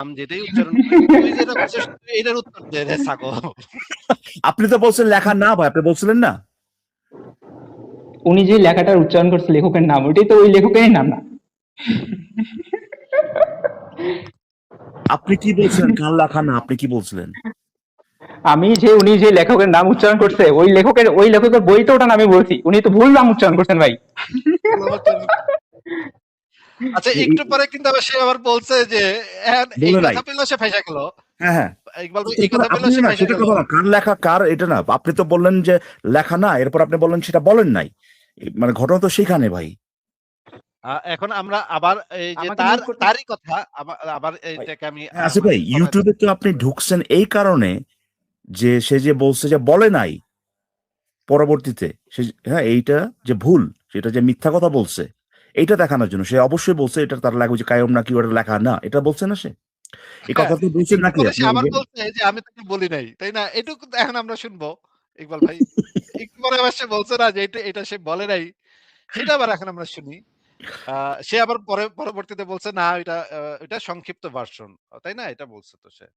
আমি যেটাই উচ্চারণ করি, তুই যেটা করছিস এটার উত্তর দে রে ছাগল। আপনি তো বলছেন লেখা না ভাই, আপনি বলছিলেন না? উনি যে লেখাটার উচ্চারণ করছে লেখকের নাম, ওইটাই তো ওই লেখকেরই নাম না। আপনি কি বলছিলেন? কার লেখা না? আপনি কি বলছিলেন? উনি যে লেখকের নাম উচ্চারণ করছে ওই লেখকের বই তো ওটা আমি বলছি, উনি তো ভুল নাম উচ্চারণ করছেন ভাই। আচ্ছা একটু পরে কিন্তু আবার সে আবার বলছে যে এই বলে নাই। কথা পেলেও সে ফাইসা গেল। হ্যাঁ, হ্যাঁ। ইকবাল ভাই এই এরপর কথা আপনি পেলেও সে না ফাইসা সেটা গেল। কথা না, কার লেখা কার এটা না। আপনি তো বললেন যে লেখা না, এরপর আপনি বললেন সেটা বলেন নাই। মানে ঘটনা তো সেখানে ভাই। এখন আমরা আবার এই যে আমাকে মিউট করতে তারই কথা আবার এইটাকে আমি হ্যাঁ, আসিফ মানে ভাই, ইউটিউবে তো আপনি ঢুকছেন এই কারণে যে সে যে বলছে যে বলে নাই পরবর্তীতে সে, হ্যাঁ, এইটা যে ভুল, সেটা যে মিথ্যা কথা বলছে, এইটা দেখানোর জন্য সে অবশ্যই বলছে এটা তার লেখা যে কায়ম না কি ওটা লেখা না, এটা বলছে না সে? এই কথা হ্যাঁ, তো বলছেন একটু নাকি পরে আপনি? সে আবার বলছে যে আমি তোকে বলি নাই, তাই না? এটুকু এখন আমরা শুনবো ইকবাল ভাই। একটু পরে আবার সে বলছে না যে এটা সে বলে নাই, সেটা আবার এখন আমরা শুনি। সে আবার পরবর্তীতে বলছে না এটা সংক্ষিপ্ত ভার্সন, তাই না? এটা বলছে তো সে।